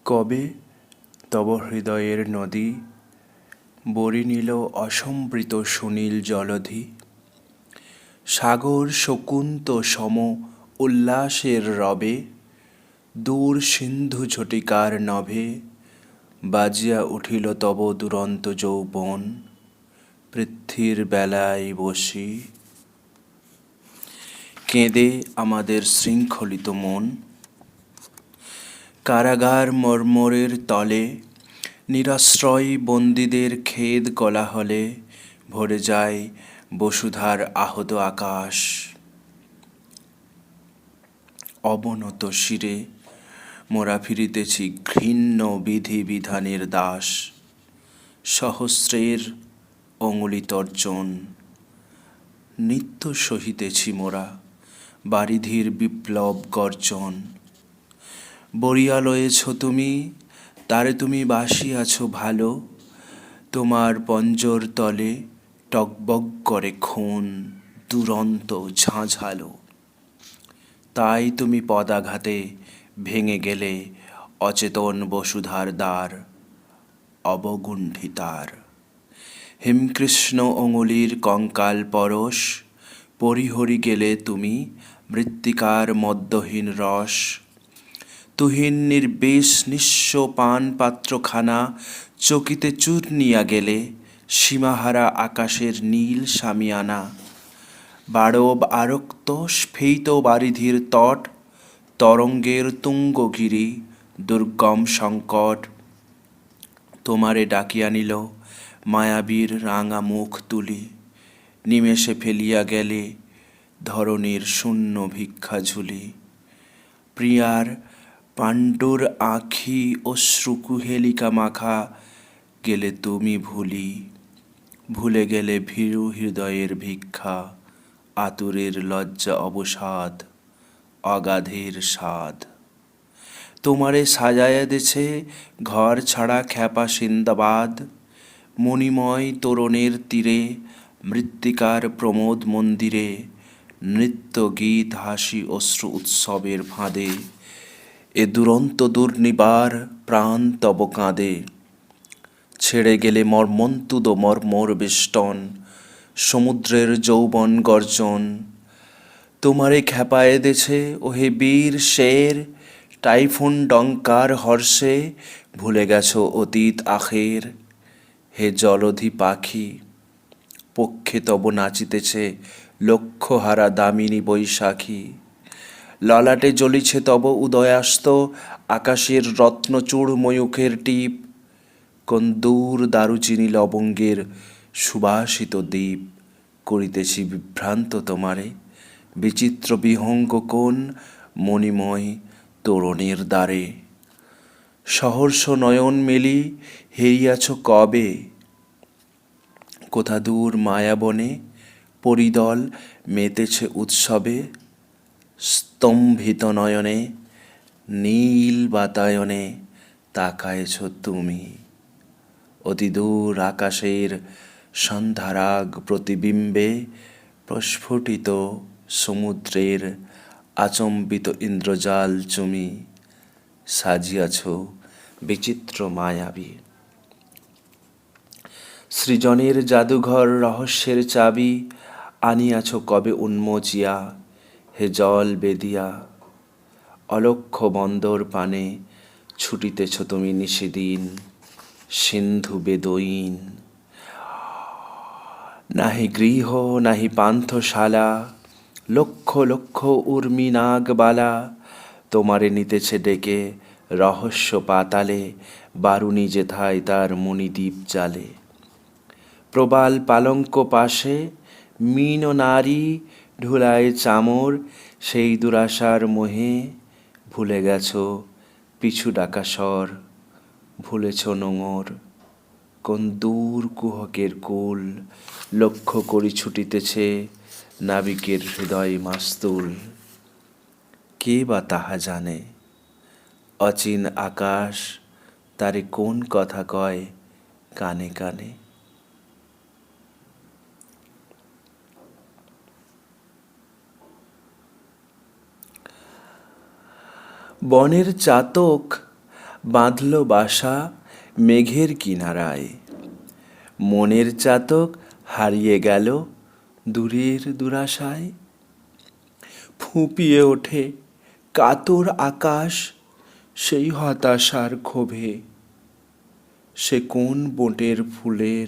কবে তব হৃদয়ের নদী বরি নিল অসম্বৃত সুনীল জলধি। সাগর শকুন্ত সম উল্লাসের রবে দূর সিন্ধু ঝটিকার নভে বাজিয়া উঠিল তব দুরন্ত যৌবন পৃথ্বীর বেলায় বসি। কেঁদে আমাদের শৃঙ্খলিত মন কারাগার মর্মরের তলে নিরাশ্রয় বন্দীদের খেদ কোলাহলে ভরে যায় বসুধার আহত আকাশ। অবনত শিরে মোরা ফিরিতেছি ঘৃণ্য বিধি বিধানের দাস। সহস্রের অঙ্গুলি তর্জন নিত্য সহিতেছি মোরা বারিধির বিপ্লব গর্জন। বরিয়া লয়েছ তুমি তারে তুমি বাসিয়াছ ভালো, তোমার পঞ্জর তলে টগবগ করে খুন দুরন্ত ঝাঁঝালো। তাই তুমি পদাঘাতে ভেঙে গেলে অচেতন বসুধার দ্বার অবগুণ্ঠিতার। হিমকৃষ্ণ অঙ্গুলির কঙ্কাল পরশ পরিহরি গেলে তুমি মৃত্তিকার মদ্যহীন রস। তুহিন নির্বেশ নিঃস্ব পান পাত্রখানা চকিতে চূর্ণিয়া গেলে সীমাহারা আকাশের নীল শামিয়ানা। বারব আরক্ত স্ফীত বারিধির তট তরঙ্গের তুঙ্গগিরি দুর্গম সংকট। তোমারে ডাকিয়া নিল মায়াবীর রাঙা মুখ তুলি, নিমেষে ফেলিয়া গেলে ধরণীর শূন্য ভিক্ষা ঝুলি। প্রিয়ার পাণ্ডুর আঁখি অশ্রু কুহেলিকা মাখা গেলে তুমি ভুলি। ভুলে গেলে ভীরু হৃদয়ের ভিক্ষা আতুরের লজ্জা অবসাদ অগাধের স্বাদ। তোমারে সাজায়া দেছে ঘর ছাড়া খ্যাপা সিন্দাবাদ। মণিময় তোরণের তীরে মৃত্তিকার প্রমোদ মন্দিরে নৃত্য গীত হাসি অশ্রু উৎসবের ফাঁদে। এ দুরন্ত দুর্নিবার প্রাণ তব কাঁদে। ছেড়ে গেলে মর্মন্তুদ মর্মর বেষ্টন সমুদ্রের যৌবন গর্জন। তোমারে খেপায়ে দেছে ওহে বীর শের টাইফুন ডঙ্কার হর্ষে ভুলে গেছ অতীত আখের। হে জলধি পাখি পক্ষে তব নাচিতেছে লক্ষ্যহারা দামিনী বৈশাখী। ললাটে জ্বলিছে তব উদয়াস্ত আকাশের রত্নচূড় ময়ূখের টিপ। কোন দূর দারুচিনি লবঙ্গের সুবাসিত দ্বীপ করিতেছি বিভ্রান্ত তোমারে বিচিত্র বিহঙ্গ কোন মণিময় তোরণের দ্বারে। সহর্ষ নয়ন মেলি হেরিয়াছ কবে কোথা দূর মায়াবনে পরিদল মেতেছে উৎসবে। স্তম্ভিত নয়নে নীল বাতায়নে তাকায়েছ তুমি। অতি দূর আকাশের সন্ধ্যারাগ প্রতিবিম্বে প্রস্ফুটিত সমুদ্রের আচম্বিত ইন্দ্রজাল চুমি সাজিয়াছ বিচিত্র মায়াবী। সৃজনের জাদুঘর রহস্যের চাবি আনিয়াছ কবে উন্মোচিয়া। হে জল বেদিয়া অলক্ষ্য বন্দর পানে ছুটিতেছ তুমি নিশিদিন সিন্ধু বেদইন। নাহি গৃহ নাহি পান্থশালা লক্ষ লক্ষ উর্মি নাগবালা তোমারে নিতেছে ডেকে রহস্য পাতালে বারুণী যেথায় তার মণিদ্বীপ জালে। প্রবাল পালঙ্ক পাশে মীন নারী ঢুলায় চামর সেই দুরাশার মোহে ভুলে গেছ পিছু ডাকা স্বর ভুলেছ নোঙর। কোন দূর কুহকের কূল লক্ষ্য করি ছুটিতেছে নাবিকের হৃদয় মাস্তুল। কে বা তাহা জানে অচিন আকাশ তারে কোন কথা কয় কানে কানে। বনের চাতক বাঁধল বাসা মেঘের কিনারায়। মনের চাতক হারিয়ে গেল দূরের দুরাশায়। ফুঁপিয়ে ওঠে কাতর আকাশ সেই হতাশার ক্ষোভে। সে কোন বোটের ফুলের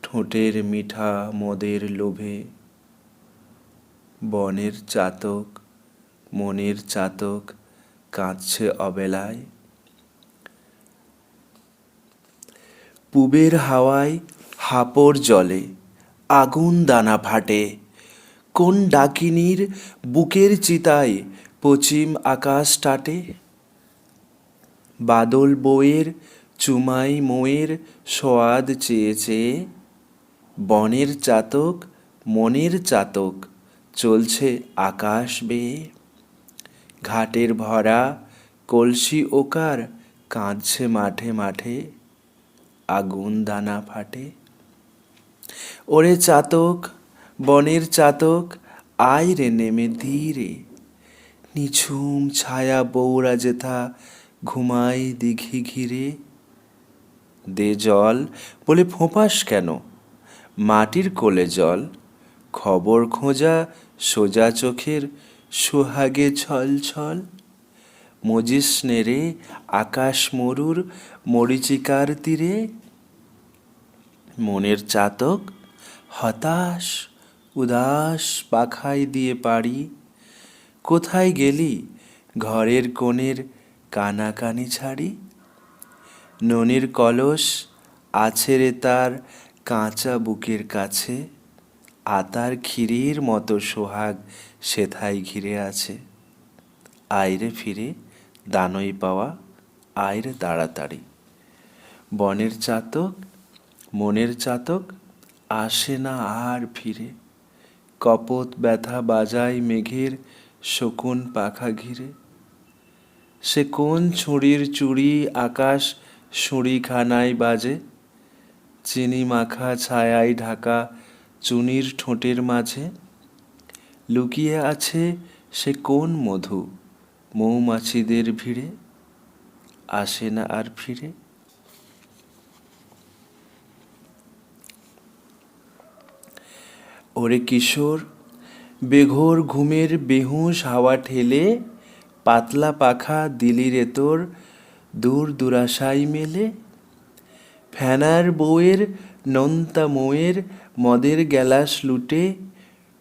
ঠোঁটের মিঠা মদের লোভে। বনের চাতক মনের চাতক কাঁদছে অবেলায়। পুবের হাওয়ায় হাপর জলে আগুন দানা ফাটে। কোন ডাকিনীর বুকের চিতায় পশ্চিম আকাশ টাটে। বাদল বইয়ের চুমাই মোয়ের সোয়াদ চেয়ে চেয়ে বনের চাতক মনের চাতক চলছে আকাশ বেয়ে। ঘাটের ভরা কলসি ওকার কাঁদছে মাঠে মাঠে আগুন দানা ফাটে। ওরে চাতক বনের চাতক আয় রে নেমে ধীরে। নিঝুম ছায়া বৌরা যেথা ঘুমাই দিঘি ঘিরে। দে জল বলে ফোঁপাস কেন মাটির কোলে জল। খবর খোঁজা সোজা চোখের সোহাগে ছল ছল। মজিস নেড়ে আকাশ মরুর মরীচিকার তীরে। মনের চাতক হতাশ উদাস পাখাই দিয়ে পাড়ি। কোথায় গেলি ঘরের কোণের কানাকানি ছাড়ি। ননির কলস আছে রে তার কাঁচা বুকের কাছে। আতার ক্ষীরের মতো সোহাগ সেথায় ঘিরে আছে। আয়রে ফিরে দানই পাওয়া আয়রে তাড়াতাড়ি। বনের চাতক মনের চাতক আসে না আর ফিরে। কপত ব্যথা বাজায় মেঘের শকুন পাখা ঘিরে। সে কোন ছুরির চুড়ি আকাশ সুঁড়িখানায় বাজে। চিনি মাখা ছায়ায় ঢাকা চুনির ঠোঁটের মাঝে। লুকিয়ে আছে সে কোন মধু মৌমাছিদের ভিড়ে। আসে না আর ফিরে। ওরে কিশোর বেঘোর ঘুমের বেহুঁশ হাওয়া ঠেলে। পাতলা পাখা দিলি রে তোর দূর দুরাশাই মেলে। ফেনার বউয়ের নোনতা মোয়ের মদের গেলাস লুটে।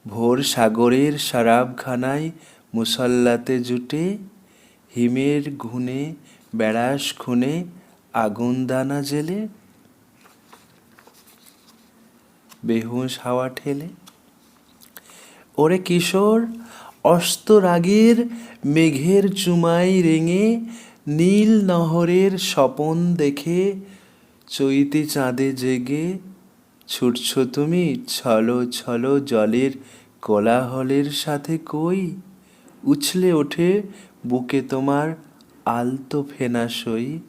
ভোর সাগরের শরাবখানায় মুসল্লাতে জুটে। হিমের ঘুনে বেড়াস খুনে আগুন দানা জেলে। বেহুঁশ হাওয়া ঠেলে। ওরে কিশোর অস্তরাগের মেঘের চুমাই রেঙে নীল নহরের স্বপন দেখে চৈতি চাঁদে জেগে ছুটছ তুমি ছলো ছলো জলের কোলাহলের সাথে কই। উছলে ওঠে বুকে তোমার আলতো ফেনা সই।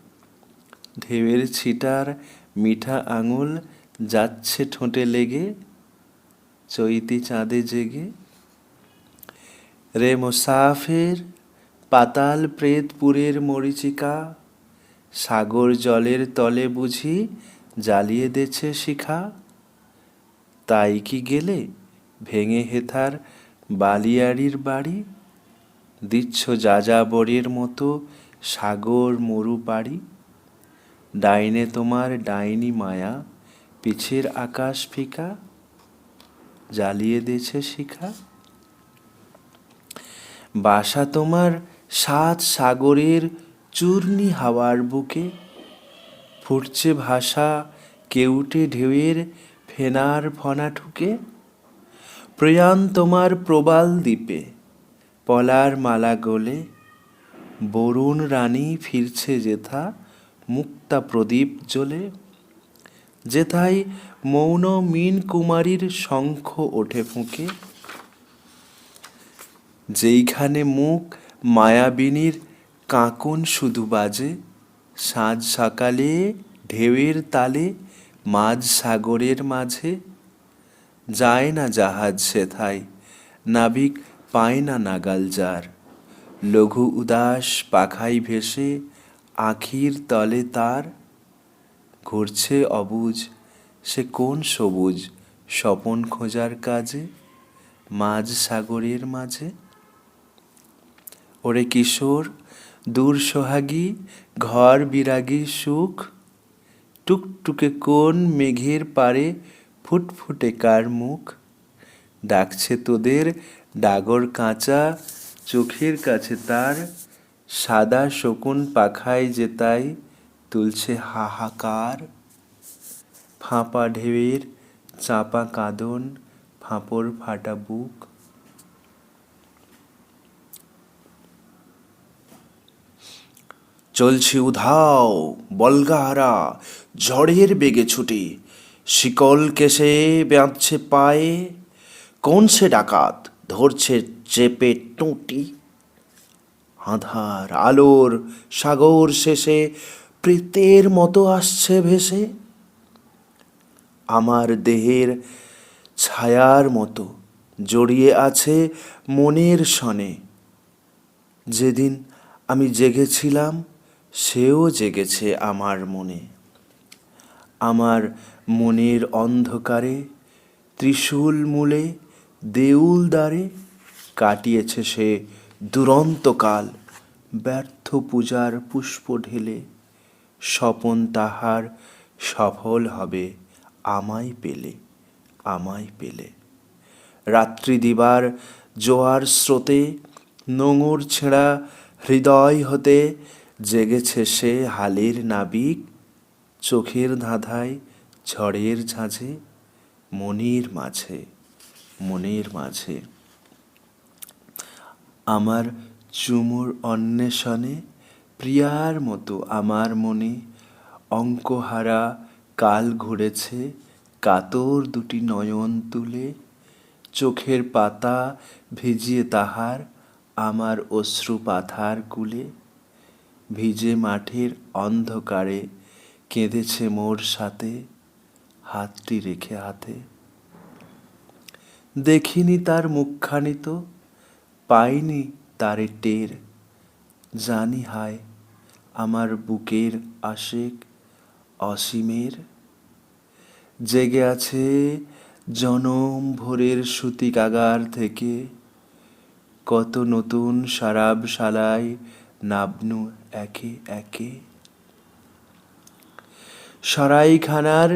ঢেউয়ের ছিটার মিঠা আঙুল যাচ্ছে ঠোঁটে লেগে চৈতি চাঁদে জেগে। রে মুসাফির পাতাল প্রেতপুরের মরীচিকা। সাগর জলের তলে বুঝি জ্বালিয়ে দেছে শিখা। তাই কি গেলে ভেঙে হেথার বালিয়াড়ির বাড়ি। দিচ্ছ যাযাবরের মতো সাগর মরু পাড়ি। ডাইনে তোমার ডাইনি মায়া পিছের আকাশ ফিকা। জ্বালিয়ে দেছে শিখা। বাসা তোমার সাত সাগরের চূর্ণি হাওয়ার বুকে। ফুটছে ভাষা কেউটে ঢেউয়ের ফেনার ফনা ঠুকে। প্রয়াণ তোমার প্রবাল দ্বীপে পলার মালা গলে। বরুণ রানী ফিরছে যেথা মুক্তা প্রদীপ জ্বলে। যেথায় মৌন মিন কুমারীর শঙ্খ ওঠে ফুঁকে। যেইখানে মুখ মায়াবিনীর কাঁকন শুধু বাজে। সাঁঝ সকালে ঢেউয়ের তালে মাঝ সাগরের মাঝে। যায় না জাহাজ সেথায় নাবিক পায় না নাগাল যার। লঘু উদাস পাখায় ভেসে আখির তলে তার ঘুরছে অবুঝ সে কোন সবুজ স্বপন খোঁজার কাজে মাঝ সাগরের মাঝে। ওরে কিশোর দূর সোহাগী ঘর বিরাগী সুখ টুকটুকে কোন মেঘের পারে ফুটফুটে কার মুখ ডাকছে তোদের ডাগর কাঁচা চোখের কাছে তার সাদা শকুন পাখায় যে তাই তুলছে হাহাকার। ফাঁপা ঢেউয়ের চাপা কাঁদন ফাঁপড় ফাটা বুক। চলছি উধাও বল্গাহারা ঝড়ের বেগে ছুটি শিকল কেশে বাঁধছে পায়ে কোন সে ডাকাত ধরছে চেপে টুঁটি। আধার আলোর সাগর শেষে প্রেতের মতো আসছে ভেসে আমার দেহের ছায়ার মতো জড়িয়ে আছে মনের সনে। যেদিন আমি জেগেছিলাম সেও জেগেছে আমার মনে। আমার মনের অন্ধকারে ত্রিশূল মূলে দেউল দ্বারে কাটিয়েছে সে দুরন্তকাল ব্যর্থ পূজার পুষ্প ঢেলে স্বপন তাহার সফল হবে আমায় পেলে আমায় পেলে। রাত্রি দিবার জোয়ার স্রোতে নোঙর ছেঁড়া হৃদয় হতে জেগেছে সে হালের নাবিক চোখের ধাঁধায় ঝড়ের ঝাঁঝে মনের মাঝে মনের মাঝে। আমার চুমুর অন্বেষণে প্রিয়ার মতো আমার মনে অঙ্কহারা কাল ঘুরেছে কাতর দুটি নয়ন তুলে চোখের পাতা ভিজিয়ে তাহার আমার অশ্রু পাথার কুলে ভিজে মাঠের অন্ধকারে কেঁদেছে মোর সাথে হাতটি রেখে হাতে। দেখিনি তার মুখখানি তো পাইনি তারে টের জানি হায় আমার বুকের আশেক অসীমের জেগে আছে জনম ভোরের সুতি কাগার থেকে কত নতুন শারাব শালায় নাবনু একে একে। সরাইখানার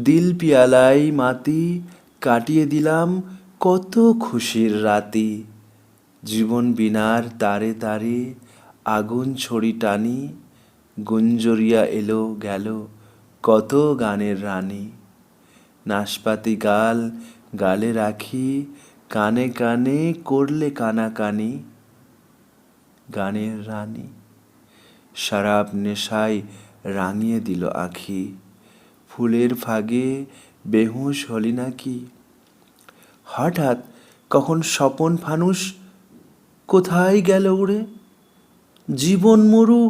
দিল পিয়ালাই মাতি কাটিয়ে দিলাম কত খুশির রাতি জীবন বিনার তারে তারে আগুন ছড়ি টানি গুঞ্জরিয়া এলো গেল কত গানের রানী। নাশপাতি গাল গালে রাখি কানে কানে করলে কানাকানি গানের রানী শরাব নেশায় রাঙিয়ে দিল আঁখি ফুলের ফাগে বেহুশ হলি নাকি। হঠাৎ কখন স্বপন ফানুষ কোথায় গেল উড়ে জীবন মরু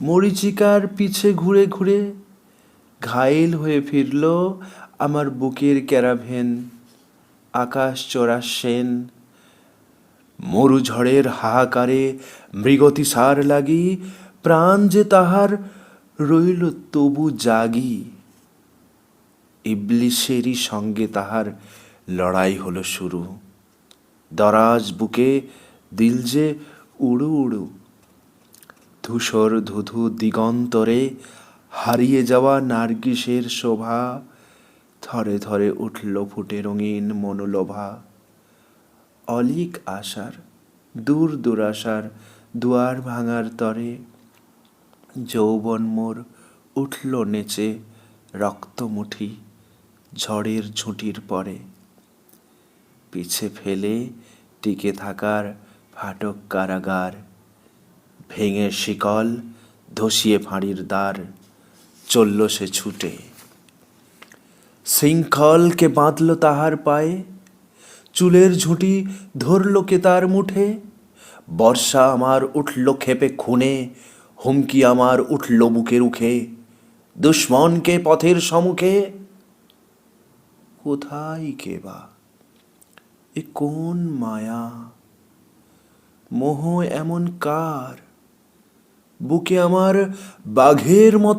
মরীচিকার পিছে ঘুরে ঘুরে ঘায়েল হয়ে ফিরল আমার বুকের ক্যারাভেন আকাশ চড়া সেন। মরু ঝড়ের হাহাকারে মৃগতিসার লাগি প্রাণ যে তাহার রইল তবু জাগি ইবলিশেরই সঙ্গে তাহার লড়াই হলো শুরু দরাজ বুকে দিল যে উড়ু উড়ু ধূসর ধুধু দিগন্তরে হারিয়ে যাওয়া নার্গিসের শোভা থরে থরে উঠল ফুটে রঙিন মনোলোভা। অলিক আশার দূর দুরাশার দুয়ার ভাঙার তরে যৌবন মোর উঠল নেচে রক্তমুঠি ঝড়ের ঝুঁটির পরে পিছে ফেলে টিকে থাকার ফাটক কারাগার ভেঙে শিকল ধসিয়ে ফাঁড়ির দ্বার চলল সে ছুটে। শৃঙ্খলকে বাঁধল তাহার পায়ে চুলের ঝুঁটি ধরল কে তার মুঠে বর্ষা আমার উঠল ক্ষেপে খুনে হুমকি আমার উঠল বুকে রুখে দুশ্মনকে পথের সম্মুখে। কোথায় কে বা এ কোন মায়া মোহ এমন কার বুকে আমার বাঘের মতো